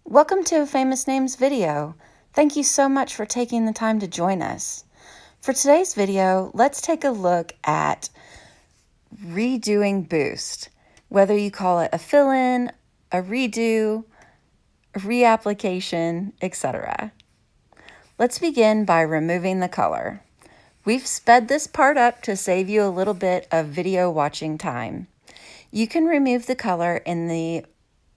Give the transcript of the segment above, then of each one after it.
Welcome to a Famous Names video. Thank you so much for taking the time to join us. For today's video, let's take a look at redoing Boost, whether you call it a fill-in, a redo, a reapplication, etc. Let's begin by removing the color. We've sped this part up to save you a little bit of video watching time. You can remove the color in the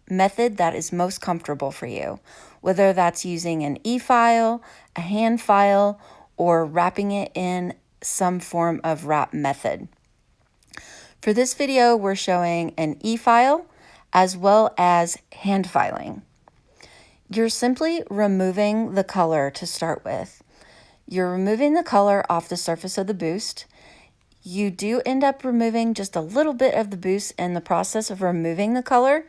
method that is most comfortable for you, whether that's using an e-file, a hand file, or wrapping it in some form of wrap method. For this video, we're showing an e-file as well as hand filing. You're simply removing the color to start with. You're removing the color off the surface of the boost. You do end up removing just a little bit of the boost in the process of removing the color.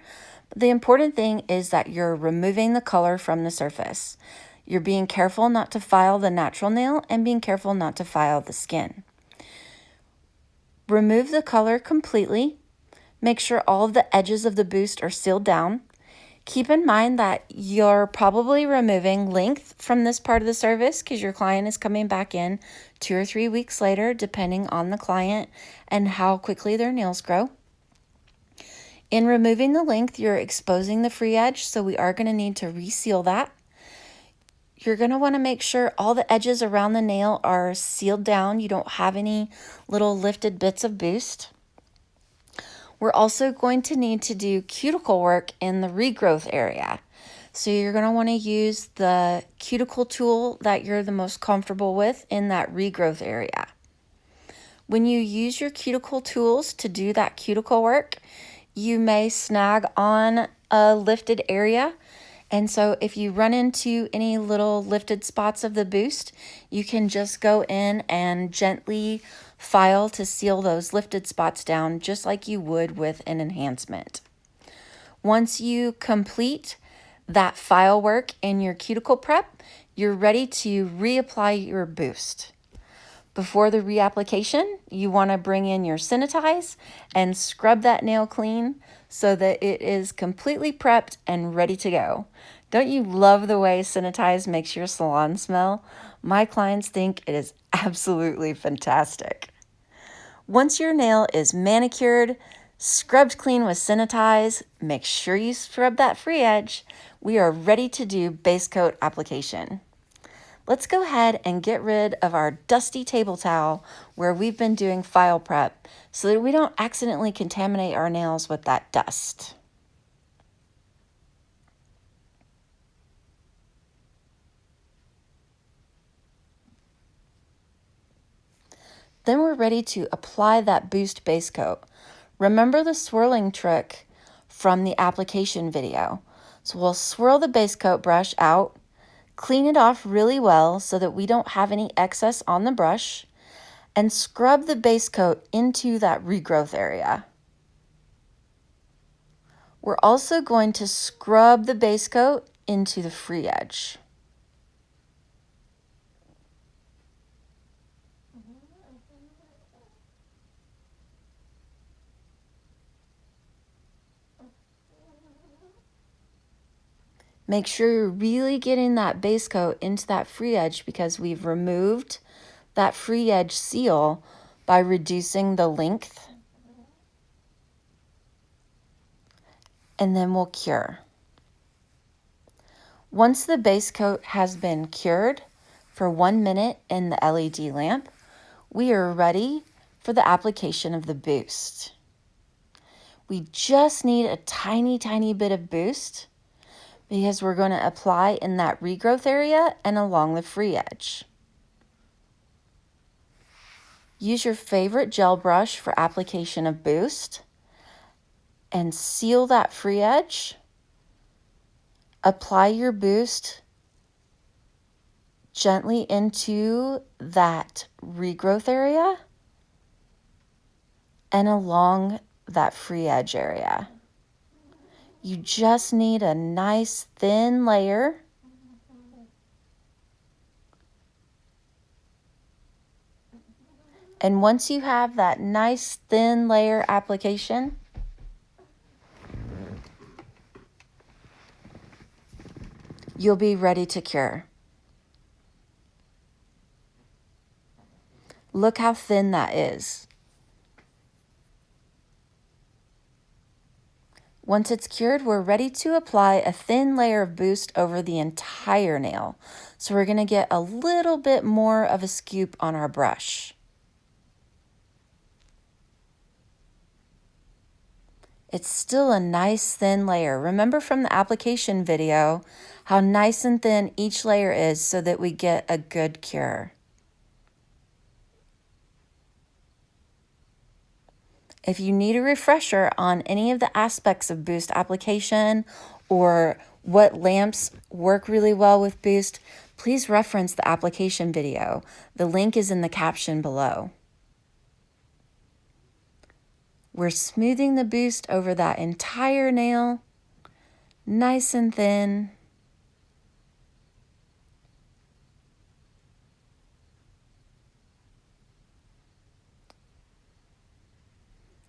The important thing is that you're removing the color from the surface. You're being careful not to file the natural nail and being careful not to file the skin. Remove the color completely. Make sure all of the edges of the boost are sealed down. Keep in mind that you're probably removing length from this part of the service because your client is coming back in 2 or 3 weeks later, depending on the client and how quickly their nails grow. In removing the length, you're exposing the free edge, so we are going to need to reseal that. You're going to want to make sure all the edges around the nail are sealed down. You don't have any little lifted bits of boost. We're also going to need to do cuticle work in the regrowth area. So you're going to want to use the cuticle tool that you're the most comfortable with in that regrowth area. When you use your cuticle tools to do that cuticle work, you may snag on a lifted area. And so if you run into any little lifted spots of the boost, you can just go in and gently file to seal those lifted spots down, just like you would with an enhancement. Once you complete that file work in your cuticle prep, you're ready to reapply your boost. Before the reapplication, you want to bring in your sanitize and scrub that nail clean so that it is completely prepped and ready to go. Don't you love the way sanitize makes your salon smell? My clients think it is absolutely fantastic. Once your nail is manicured, scrubbed clean with sanitize, make sure you scrub that free edge. We are ready to do base coat application. Let's go ahead and get rid of our dusty table towel where we've been doing file prep so that we don't accidentally contaminate our nails with that dust. Then we're ready to apply that boost base coat. Remember the swirling trick from the application video. So we'll swirl the base coat brush out, clean it off really well so that we don't have any excess on the brush, and scrub the base coat into that regrowth area. We're also going to scrub the base coat into the free edge. Make sure you're really getting that base coat into that free edge because we've removed that free edge seal by reducing the length. And then we'll cure. Once the base coat has been cured for 1 minute in the LED lamp, we are ready for the application of the boost. We just need a tiny, tiny bit of boost because we're going to apply in that regrowth area and along the free edge. Use your favorite gel brush for application of boost and seal that free edge. Apply your boost gently into that regrowth area and along that free edge area. You just need a nice thin layer. And once you have that nice thin layer application, you'll be ready to cure. Look how thin that is. Once it's cured, we're ready to apply a thin layer of boost over the entire nail. So we're going to get a little bit more of a scoop on our brush. It's still a nice thin layer. Remember from the application video how nice and thin each layer is so that we get a good cure. If you need a refresher on any of the aspects of boost application or what lamps work really well with boost, please reference the application video. The link is in the caption below. We're smoothing the boost over that entire nail, nice and thin.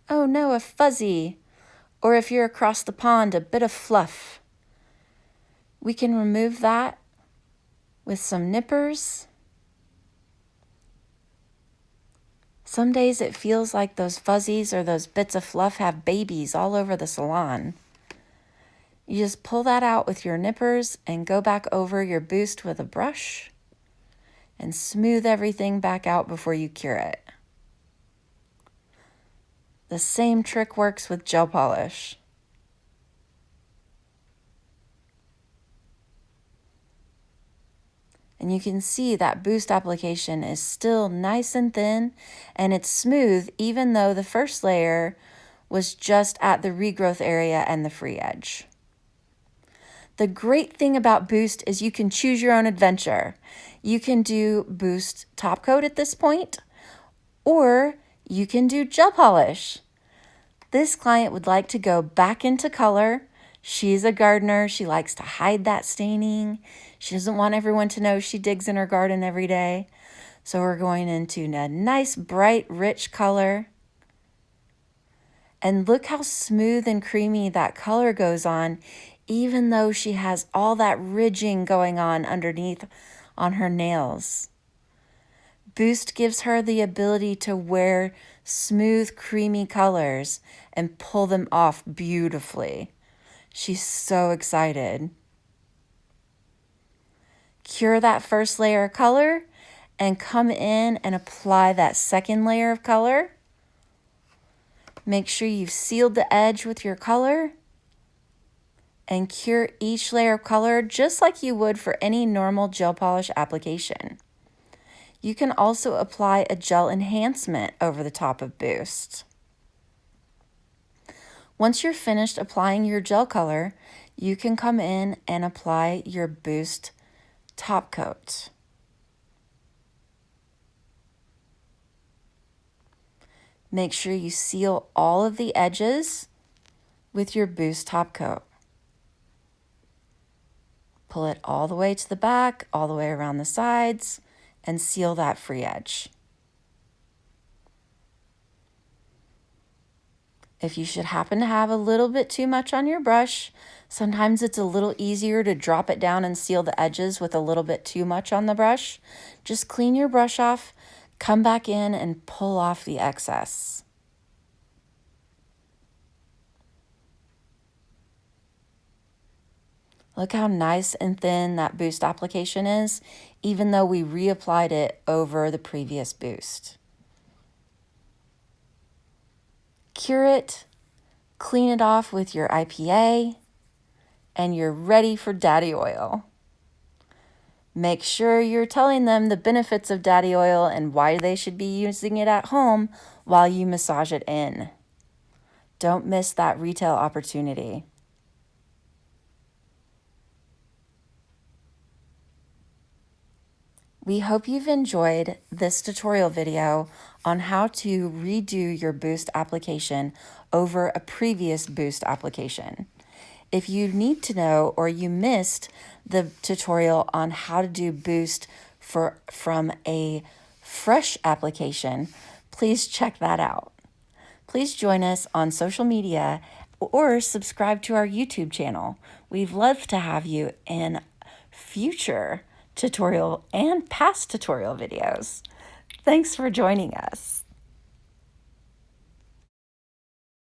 Oh no, a fuzzy. Or if you're across the pond, a bit of fluff. We can remove that with some nippers. Some days it feels like those fuzzies or those bits of fluff have babies all over the salon. You just pull that out with your nippers and go back over your boost with a brush and smooth everything back out before you cure it. The same trick works with gel polish. And you can see that boost application is still nice and thin and it's smooth even though the first layer was just at the regrowth area and the free edge. The great thing about boost is you can choose your own adventure. You can do boost top coat at this point, or you can do gel polish. This client would like to go back into color. She's a gardener. She likes to hide that staining. She doesn't want everyone to know she digs in her garden every day. So we're going into a nice, bright, rich color. And look how smooth and creamy that color goes on, even though she has all that ridging going on underneath on her nails. Boost gives her the ability to wear smooth, creamy colors and pull them off beautifully. She's so excited. Cure that first layer of color and come in and apply that second layer of color. Make sure you've sealed the edge with your color and cure each layer of color just like you would for any normal gel polish application. You can also apply a gel enhancement over the top of boost. Once you're finished applying your gel color, you can come in and apply your boost top coat. Make sure you seal all of the edges with your boost top coat. Pull it all the way to the back, all the way around the sides, and seal that free edge. If you should happen to have a little bit too much on your brush, sometimes it's a little easier to drop it down and seal the edges with a little bit too much on the brush. Just clean your brush off, come back in and pull off the excess. Look how nice and thin that boost application is, even though we reapplied it over the previous boost. Cure it, clean it off with your IPA, and you're ready for daddy oil. Make sure you're telling them the benefits of daddy oil and why they should be using it at home while you massage it in. Don't miss that retail opportunity. We hope you've enjoyed this tutorial video on how to redo your boost application over a previous boost application. If you need to know or you missed the tutorial on how to do boost from a fresh application, please check that out. Please join us on social media or subscribe to our YouTube channel. We'd love to have you in future tutorial and past tutorial videos. Thanks for joining us.